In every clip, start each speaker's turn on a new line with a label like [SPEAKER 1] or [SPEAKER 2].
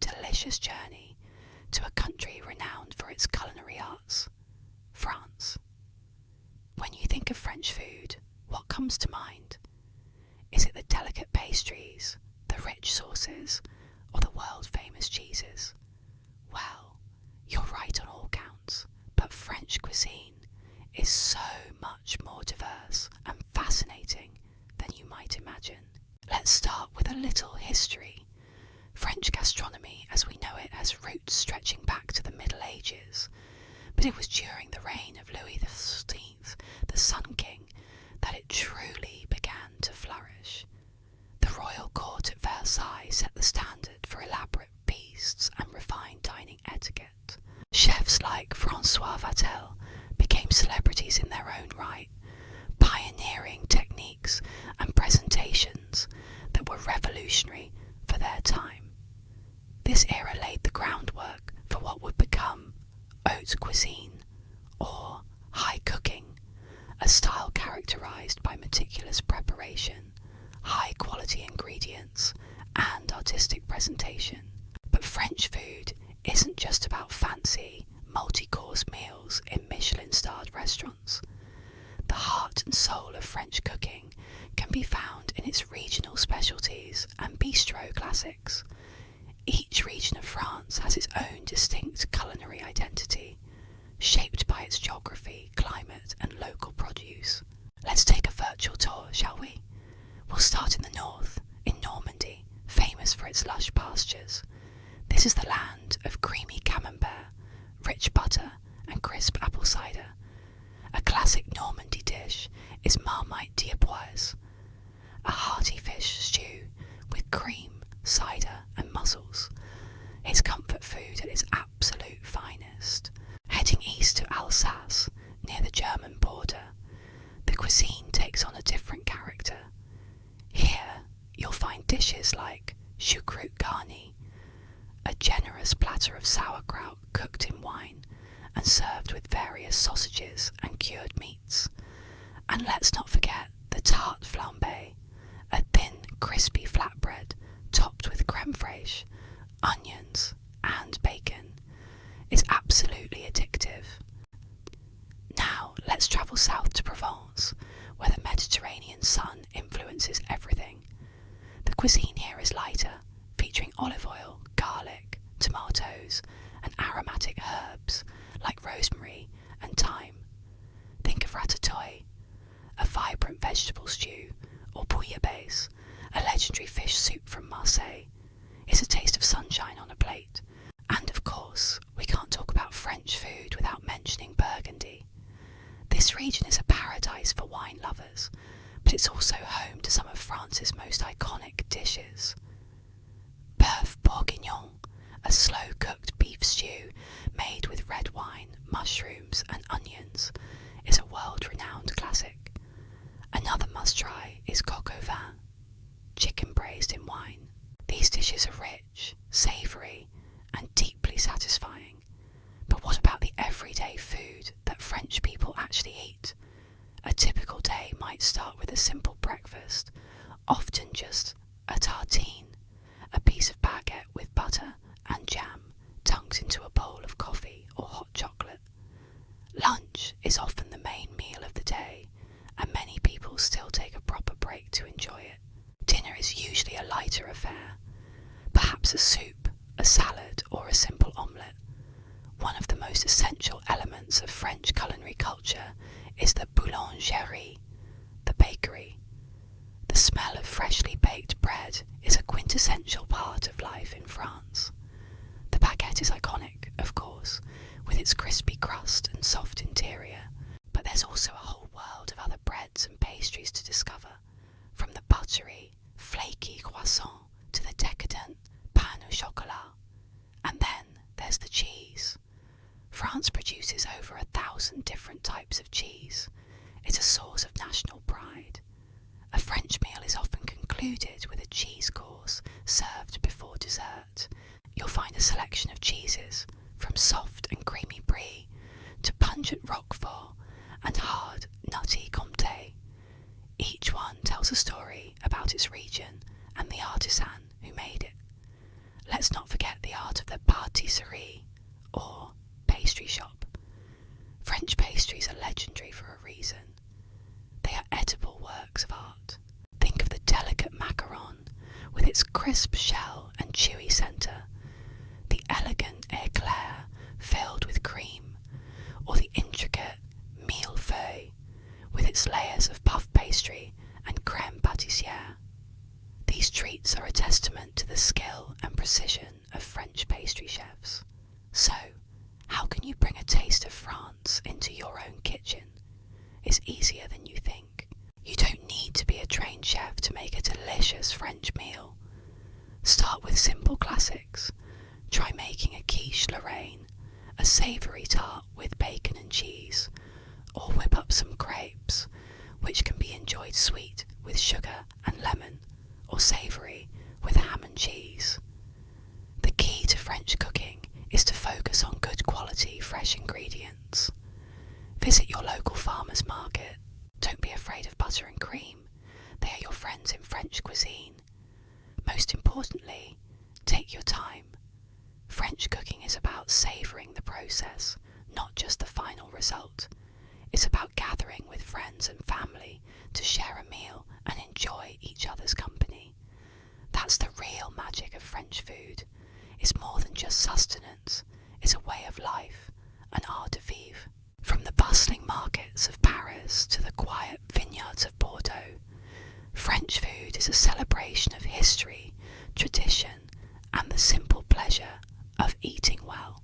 [SPEAKER 1] delicious journey to a country renowned for its culinary arts, France. When you think of French food, what comes to mind? Is it the delicate pastries, the rich sauces, or the world-famous cheeses? Well, you're right on all counts, but French cuisine is so much more diverse and fascinating than you might imagine. Let's start with a little history. French gastronomy as we know it has roots stretching back to the Middle Ages, but it was during the reign of Louis XIV, the Sun King, that it truly began to flourish. The royal court at Versailles set the standard for elaborate feasts and refined dining etiquette. Chefs like François Vatel became celebrities in their own right, pioneering techniques and presentations that were revolutionary for their time. This era laid the groundwork for what would become haute cuisine, or high cooking, a style characterized by meticulous preparation, high quality ingredients, and artistic presentation. But French food isn't just about fancy, multi-course meals in Michelin-starred restaurants. The heart and soul of French cooking can be found in its regional specialties and bistro classics. Each region of France has its own distinct culinary identity, shaped by its geography, climate, and local produce. Let's take a virtual tour, shall we? We'll start in the north, in Normandy, famous for its lush pastures. This is the land of creamy camembert, rich butter, and crisp apple cider. A classic Normandy dish is marmite diapoise, a hearty fish stew with cream, cider, and mussels. It's comfort food at its absolute finest. Heading east to Alsace, near the German border, the cuisine takes on a different character. Here, you'll find dishes like choucroute garni, a generous platter of sauerkraut cooked in wine and served with various sausages and cured meats. And let's not forget the tarte flambée, a thin, crispy flatbread topped with creme fraiche, onions, and bacon. It's absolutely addictive. Now let's travel south to Provence, where the Mediterranean sun influences everything. The cuisine here is lighter, featuring olive oil, garlic, tomatoes, and aromatic herbs like rosemary and thyme. Think of ratatouille, a vibrant vegetable stew, or bouillabaisse, a legendary fish soup from Marseille. It's a taste of sunshine on a plate. And of course, we can't talk about French food without mentioning Burgundy. This region is a paradise for wine lovers, but it's also home to some of France's most iconic dishes. Bœuf bourguignon, a slow-cooked beef stew made with red wine, mushrooms, and onions, is a world-renowned classic. Another must-try is coq au vin, chicken braised in wine. These dishes are rich, savoury, and deeply satisfying. But what about the everyday food that French people actually eat? A typical day might start with a simple breakfast, often just a tartine, a piece of baguette with butter and jam dunked into a bowl of coffee or hot chocolate. Lunch is often the main meal of the day, and many people still take a proper break to enjoy it. Dinner is usually a lighter affair, perhaps a soup, a salad, or a simple omelette. One of the most essential elements of French culinary culture is the boulangerie, the bakery. The smell of freshly baked bread is a quintessential part of life in France. The baguette is iconic, of course, with its crispy crust and soft interior, but there's also a whole world of other breads and pastries to discover, from the buttery, flaky croissant to the decadent pain au chocolat. And then there's the cheese. France produces over 1,000 different types of cheese. It's a source of national pride. A French meal is often concluded with a cheese course served before dessert. You'll find a selection of cheeses, from soft and creamy brie to pungent roquefort and hard, nutty comté. Each one tells a story about its region and the artisan who made it. Let's not forget the art of the pâtisserie, or pastry shop. French pastries are legendary for a reason. They are edible works of art. Think of the delicate macaron with its crisp shell and chewy centre, the elegant éclair filled with cream, or the intricate millefeuille with its layers of puff pastry and crème pâtissière. These treats are a testament to the skill and precision of French pastry chefs. So, how can you bring a taste of France into your own kitchen? It's easier than you think. You don't need to be a trained chef to make a delicious French meal. Start with simple classics. Try making a quiche Lorraine, a savoury tart with bacon and cheese, or whip up some crepes, which can be enjoyed sweet with sugar and lemon, or savoury with ham and cheese. The key to French cooking is to focus on good quality fresh ingredients. Visit your local farmer's market. Don't be afraid of butter and cream. They are your friends in French cuisine. Most importantly, take your time. French cooking is about savouring the process, not just the final result. It's about gathering with friends and family to share a meal and enjoy each other's company. That's the real magic of French food. It's more than just sustenance. It's a way of life, an art de vivre. From the bustling markets of Paris to the quiet vineyards of Bordeaux, French food is a celebration of history, tradition, and the simple pleasure of eating well.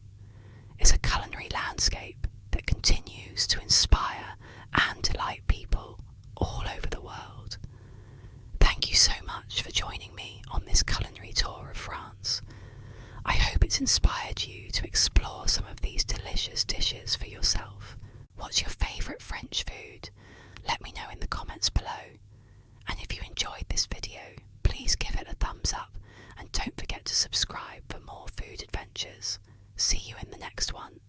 [SPEAKER 1] It's a culinary landscape that continues to inspire and delight people all over the world. Thank you so much for joining me on this culinary tour of France. I hope it's inspired you to explore some of these delicious dishes for yourself. What's your favourite French food? Let me know in the comments below. And if you enjoyed this video, please give it a thumbs up and don't forget to subscribe for more food adventures. See you in the next one.